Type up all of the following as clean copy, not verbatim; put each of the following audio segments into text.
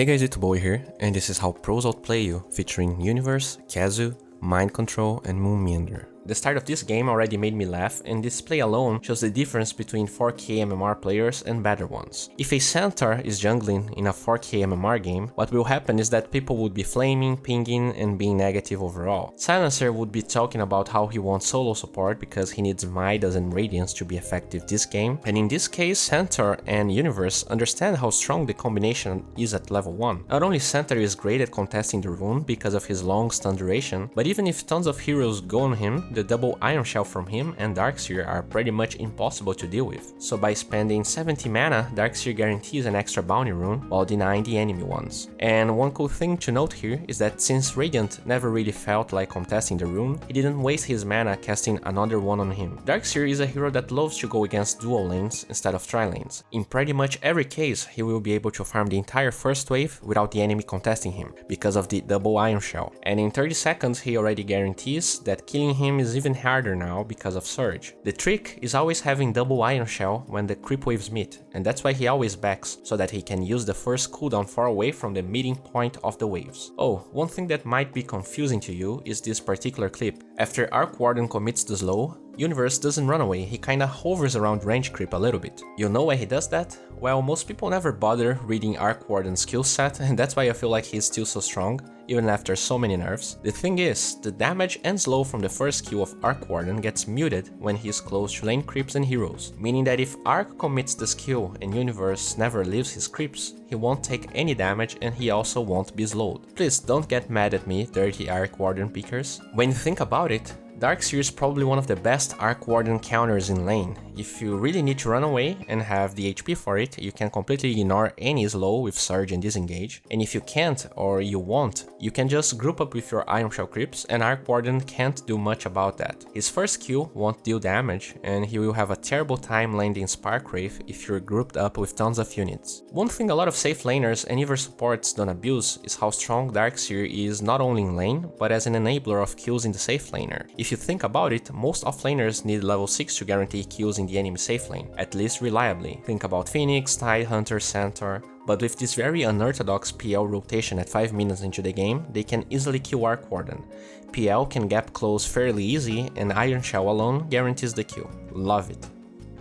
Hey guys, D.Bowie here, and this is how pros outplay you, featuring Universe, Khezu, Mind Control, and Moon Meander. The start of this game already made me laugh, and this play alone shows the difference between 4K MMR players and better ones. If a Centaur is jungling in a 4K MMR game, what will happen is that people would be flaming, pinging, and being negative overall. Silencer would be talking about how he wants solo support because he needs Midas and Radiance to be effective this game, and in this case Centaur and Universe understand how strong the combination is at level 1. Not only Centaur is great at contesting the rune because of his long stun duration, but even if tons of heroes go on him, the double Iron Shell from him and Darkseer are pretty much impossible to deal with. So by spending 70 mana, Darkseer guarantees an extra bounty rune while denying the enemy ones. And one cool thing to note here is that since Radiant never really felt like contesting the rune, he didn't waste his mana casting another one on him. Darkseer is a hero that loves to go against dual lanes instead of tri-lanes. In pretty much every case, he will be able to farm the entire first wave without the enemy contesting him, because of the double Iron Shell. And in 30 seconds he already guarantees that killing him is even harder now because of Surge. The trick is always having double Iron Shell when the creep waves meet, and that's why he always backs, so that he can use the first cooldown far away from the meeting point of the waves. Oh, one thing that might be confusing to you is this particular clip. After Arc Warden commits the slow, Universe doesn't run away, he kinda hovers around range creep a little bit. You know why he does that? Well, most people never bother reading Arc Warden's skill set, and that's why I feel like he's still so strong, even after so many nerfs. The thing is, the damage and slow from the first skill of Arc Warden gets muted when he is close to lane creeps and heroes, meaning that if Arc commits the skill and Universe never leaves his creeps, he won't take any damage and he also won't be slowed. Please don't get mad at me, dirty Arc Warden pickers. When you think about it, Darkseer is probably one of the best Arc Warden counters in lane. If you really need to run away and have the HP for it, you can completely ignore any slow with Surge and Disengage. And if you can't, or you won't, you can just group up with your Iron Shell creeps, and Arc Warden can't do much about that. His first Q won't deal damage, and he will have a terrible time landing Spark Wraith if you're grouped up with tons of units. One thing a lot of safe laners and even supports don't abuse is how strong Darkseer is not only in lane, but as an enabler of kills in the safe laner. If you think about it, most offlaners need level 6 to guarantee kills in the enemy safe lane, at least reliably. Think about Phoenix, Tidehunter, Centaur. But with this very unorthodox PL rotation at 5 minutes into the game, they can easily kill Arc Warden. PL can gap close fairly easy, and Iron Shell alone guarantees the kill. Love it.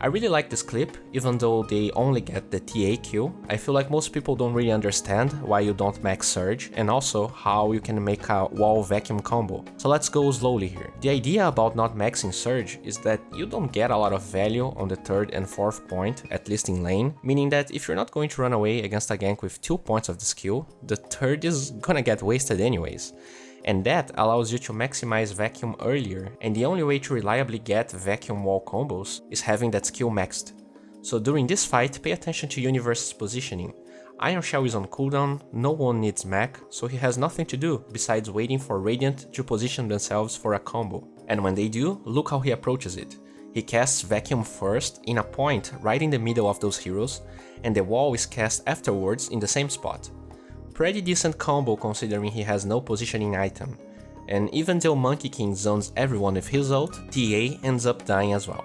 I really like this clip, even though they only get the TA kill. I feel like most people don't really understand why you don't max Surge, and also how you can make a wall vacuum combo. So let's go slowly here. The idea about not maxing Surge is that you don't get a lot of value on the third and fourth point, at least in lane, meaning that if you're not going to run away against a gank with 2 points of the skill, the third is gonna get wasted anyways. And that allows you to maximize vacuum earlier, and the only way to reliably get vacuum wall combos is having that skill maxed. So during this fight, pay attention to Universe's positioning. Iron Shell is on cooldown, no one needs mech, so he has nothing to do besides waiting for Radiant to position themselves for a combo. And when they do, look how he approaches it. He casts vacuum first in a point right in the middle of those heroes, and the wall is cast afterwards in the same spot. Pretty decent combo considering he has no positioning item, and even though Monkey King zones everyone with his ult, TA ends up dying as well.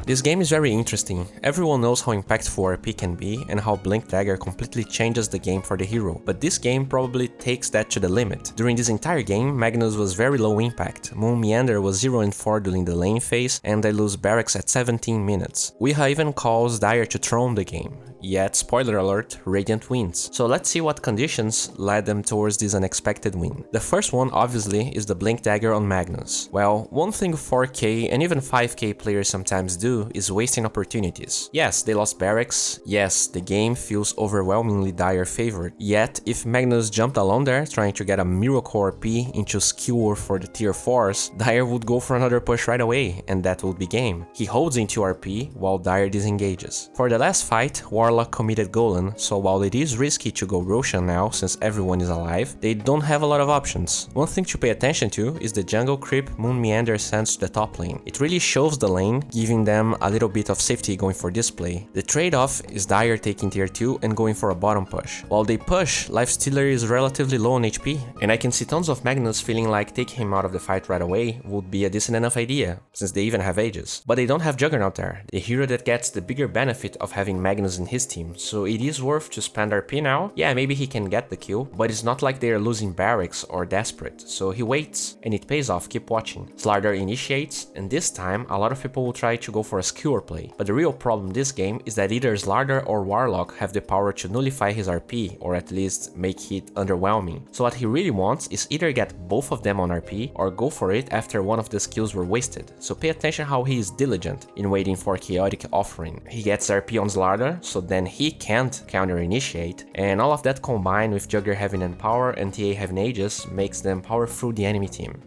This game is very interesting. Everyone knows how impactful RP can be and how Blink Dagger completely changes the game for the hero, but this game probably takes that to the limit. During this entire game, Magnus was very low impact, Moon Meander was 0 and 4 during the lane phase, and I lose Barracks at 17 minutes. Weeha even calls Dire to throne the game. Yet, spoiler alert, Radiant wins. So let's see what conditions led them towards this unexpected win. The first one, obviously, is the Blink Dagger on Magnus. Well, one thing 4K and even 5K players sometimes do is wasting opportunities. Yes, they lost Barracks, yes, the game feels overwhelmingly Dire favored, yet if Magnus jumped alone there trying to get a miracle RP into skewer for the tier 4s, Dire would go for another push right away, and that would be game. He holds into RP while Dire disengages. For the last fight, Warlock Warlock committed Golan, so while it is risky to go Roshan now since everyone is alive, they don't have a lot of options. One thing to pay attention to is the jungle creep Moon Meander sends to the top lane. It really shows the lane, giving them a little bit of safety going for this play. The trade-off is Dire taking tier 2 and going for a bottom push. While they push, Lifestealer is relatively low on HP, and I can see tons of Magnus feeling like taking him out of the fight right away would be a decent enough idea, since they even have Aegis. But they don't have Juggernaut there, the hero that gets the bigger benefit of having Magnus in his team, so it is worth to spend RP now. Yeah, maybe he can get the kill, but it's not like they are losing barracks or desperate, so he waits, and it pays off. Keep watching. Slardar initiates, and this time a lot of people will try to go for a skewer play, but the real problem this game is that either Slardar or Warlock have the power to nullify his RP, or at least make it underwhelming. So what he really wants is either get both of them on RP, or go for it after one of the skills were wasted, so pay attention how he is diligent in waiting for chaotic offering. He gets RP on Slardar, so then he can't counter initiate, and all of that combined with Jugger having Empower and TA having Aegis makes them power through the enemy team.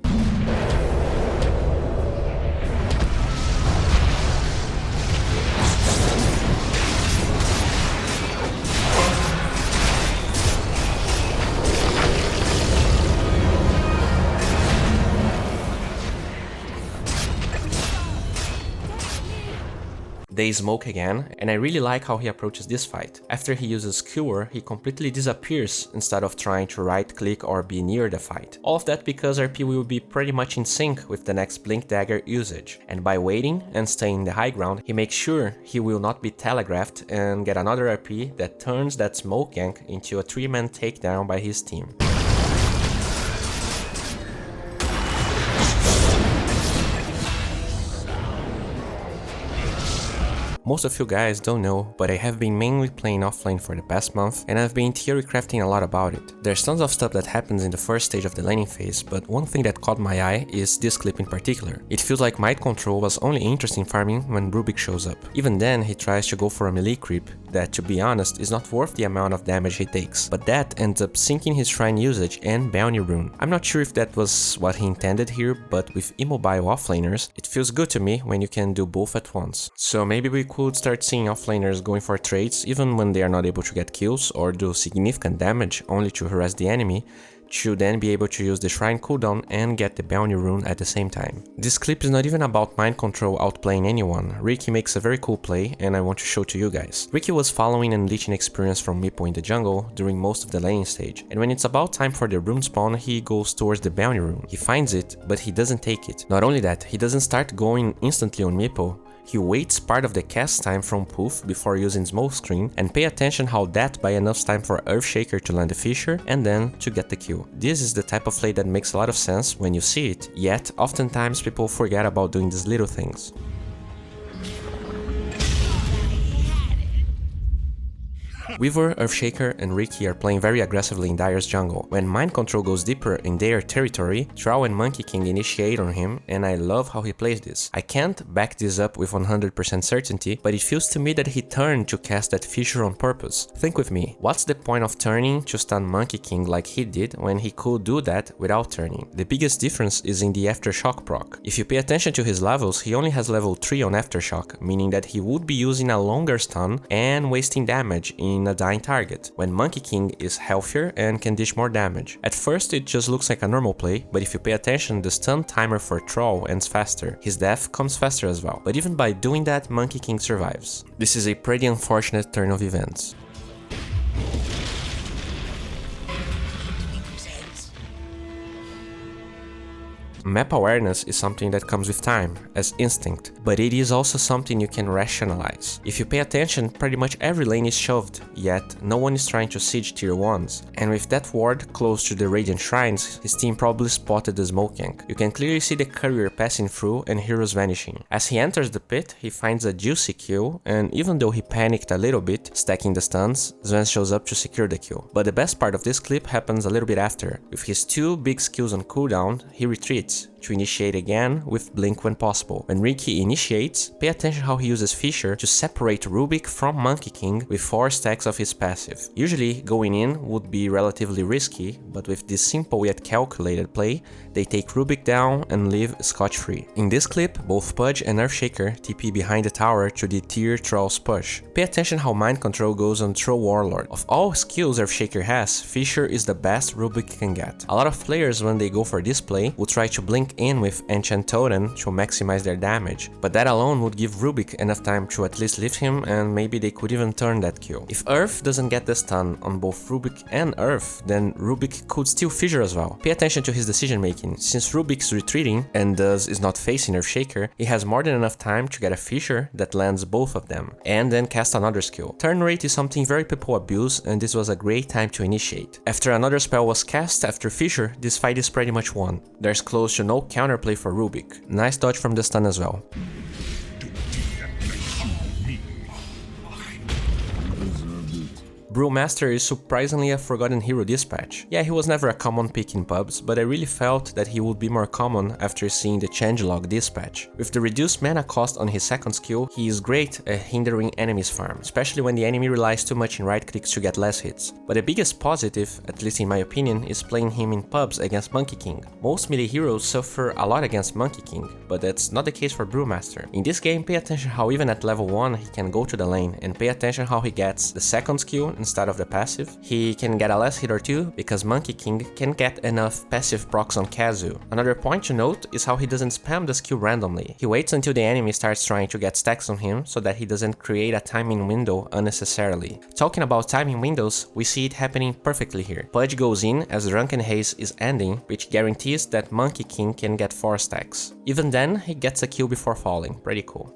They smoke again, and I really like how he approaches this fight. After he uses Skewer, he completely disappears instead of trying to right click or be near the fight. All of that because RP will be pretty much in sync with the next Blink Dagger usage, and by waiting and staying in the high ground, he makes sure he will not be telegraphed and get another RP that turns that smoke gank into a 3-man takedown by his team. Most of you guys don't know, but I have been mainly playing offlane for the past month, and I've been theory crafting a lot about it. There's tons of stuff that happens in the first stage of the laning phase, but one thing that caught my eye is this clip in particular. It feels like Might Control was only interesting farming when Rubik shows up. Even then, he tries to go for a melee creep that, to be honest, is not worth the amount of damage he takes, but that ends up sinking his shrine usage and bounty rune. I'm not sure if that was what he intended here, but with immobile offlaners, it feels good to me when you can do both at once. So maybe we could start seeing offlaners going for trades even when they are not able to get kills or do significant damage only to harass the enemy, to then be able to use the shrine cooldown and get the bounty rune at the same time. This clip is not even about mind control outplaying anyone. Ricky makes a very cool play and I want to show to you guys. Ricky was following and leeching experience from Meepo in the jungle during most of the laning stage, and when it's about time for the rune spawn, he goes towards the bounty rune. He finds it, but he doesn't take it. Not only that, he doesn't start going instantly on Meepo. He waits part of the cast time from Poof before using Smokescreen, and pay attention how that buys enough time for Earthshaker to land the Fisher and then to get the kill. This is the type of play that makes a lot of sense when you see it, yet oftentimes people forget about doing these little things. Weaver, Earthshaker, and Ricky are playing very aggressively in Dire's jungle. When Mind Control goes deeper in their territory, Troll and Monkey King initiate on him, and I love how he plays this. I can't back this up with 100% certainty, but it feels to me that he turned to cast that Fissure on purpose. Think with me, what's the point of turning to stun Monkey King like he did when he could do that without turning? The biggest difference is in the Aftershock proc. If you pay attention to his levels, he only has level 3 on Aftershock, meaning that he would be using a longer stun and wasting damage in a dying target, when Monkey King is healthier and can dish more damage. At first it just looks like a normal play, but if you pay attention, the stun timer for Troll ends faster. His death comes faster as well, but even by doing that, Monkey King survives. This is a pretty unfortunate turn of events. Map awareness is something that comes with time, as instinct, but it is also something you can rationalize. If you pay attention, pretty much every lane is shoved, yet no one is trying to siege tier 1s. And with that ward close to the Radiant Shrines, his team probably spotted the smoke gank. You can clearly see the courier passing through and heroes vanishing. As he enters the pit, he finds a juicy kill, and even though he panicked a little bit, stacking the stuns, Sven shows up to secure the kill. But the best part of this clip happens a little bit after. With his 2 big skills on cooldown, he retreats. initiates, to initiate again with blink when possible. When Ricky initiates, pay attention how he uses Fissure to separate Rubik from Monkey King with 4 stacks of his passive. Usually, going in would be relatively risky, but with this simple yet calculated play, they take Rubik down and leave scotch-free. In this clip, both Pudge and Earthshaker TP behind the tower to deter Troll's push. Pay attention how Mind Control goes on Troll Warlord. Of all skills Earthshaker has, Fissure is the best Rubik can get. A lot of players, when they go for this play, will try to blink in with Enchant Totem to maximize their damage, but that alone would give Rubik enough time to at least lift him, and maybe they could even turn that kill. If Earth doesn't get the stun on both Rubik and Earth, then Rubik could still Fissure as well. Pay attention to his decision making. Since Rubik's retreating and thus is not facing Earthshaker, he has more than enough time to get a Fissure that lands both of them, and then cast another skill. Turn rate is something very people abuse, and this was a great time to initiate. After another spell was cast after Fissure, this fight is pretty much won. There's close to no counterplay for Rubik. Nice dodge from the stun as well. Brewmaster is surprisingly a forgotten hero this patch. Yeah, he was never a common pick in pubs, but I really felt that he would be more common after seeing the changelog this patch. With the reduced mana cost on his second skill, he is great at hindering enemies' farm, especially when the enemy relies too much in right clicks to get less hits. But the biggest positive, at least in my opinion, is playing him in pubs against Monkey King. Most melee heroes suffer a lot against Monkey King, but that's not the case for Brewmaster. In this game, pay attention how even at level 1 he can go to the lane, and pay attention how he gets the second skill instead of the passive. He can get a last hit or two because Monkey King can get enough passive procs on Khezu. Another point to note is how he doesn't spam the skill randomly. He waits until the enemy starts trying to get stacks on him so that he doesn't create a timing window unnecessarily. Talking about timing windows, we see it happening perfectly here. Pudge goes in as Drunken Haze is ending, which guarantees that Monkey King can get 4 stacks. Even then, he gets a kill before falling. Pretty cool.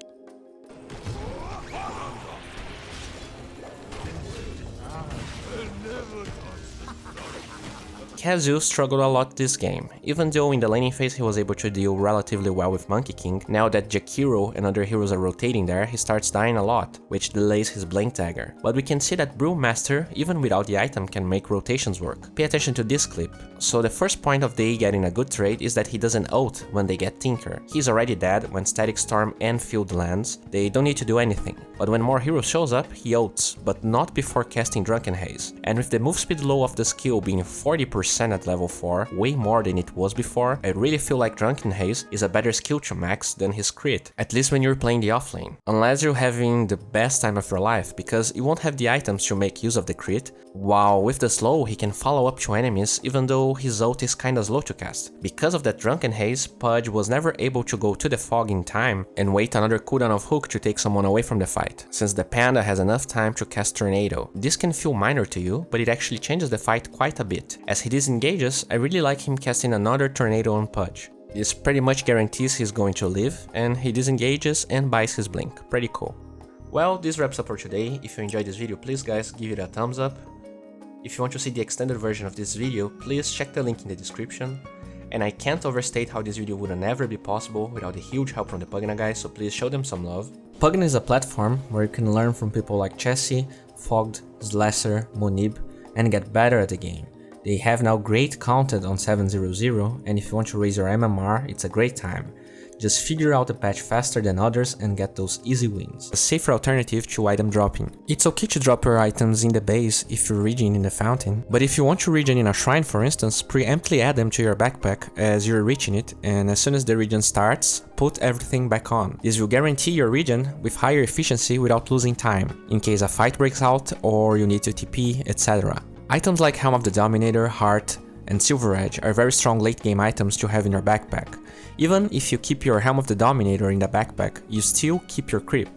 Khezu struggled a lot this game. Even though in the laning phase he was able to deal relatively well with Monkey King, now that Jakiro and other heroes are rotating there, he starts dying a lot, which delays his Blink Dagger. But we can see that Brewmaster, even without the item, can make rotations work. Pay attention to this clip. So the first point of they getting a good trade is that he doesn't ult when they get Tinker. He's already dead when Static Storm and Field lands, they don't need to do anything. But when more heroes shows up, he ults, but not before casting Drunken Haze. And with the move speed low of the skill being 40% at level 4, way more than it was before, I really feel like Drunken Haze is a better skill to max than his crit, at least when you're playing the offlane. Unless you're having the best time of your life, because you won't have the items to make use of the crit, while with the slow he can follow up to enemies even though his ult is kinda slow to cast. Because of that Drunken Haze, Pudge was never able to go to the fog in time and wait another cooldown of hook to take someone away from the fight, since the panda has enough time to cast Tornado. This can feel minor to you, but it actually changes the fight quite a bit. As he disengages, I really like him casting another Tornado on Pudge. This pretty much guarantees he's going to live, and he disengages and buys his blink. Pretty cool. Well, this wraps up for today. If you enjoyed this video, please guys, give it a thumbs up. If you want to see the extended version of this video, please check the link in the description. And I can't overstate how this video would never be possible without the huge help from the Pugna guys, so please show them some love. Pugna is a platform where you can learn from people like Chessie, Fogged, Slasher, Monib, and get better at the game. They have now great content on 7.0.0, and if you want to raise your MMR, it's a great time. Just figure out the patch faster than others and get those easy wins. A safer alternative to item dropping. It's okay to drop your items in the base if you're regen in the fountain, but if you want to regen in a shrine for instance, preemptly add them to your backpack as you're reaching it, and as soon as the regen starts, put everything back on. This will guarantee your regen with higher efficiency without losing time, in case a fight breaks out or you need to TP, etc. Items like Helm of the Dominator, Heart, and Silver Edge are very strong late game items to have in your backpack. Even if you keep your Helm of the Dominator in the backpack, you still keep your creep.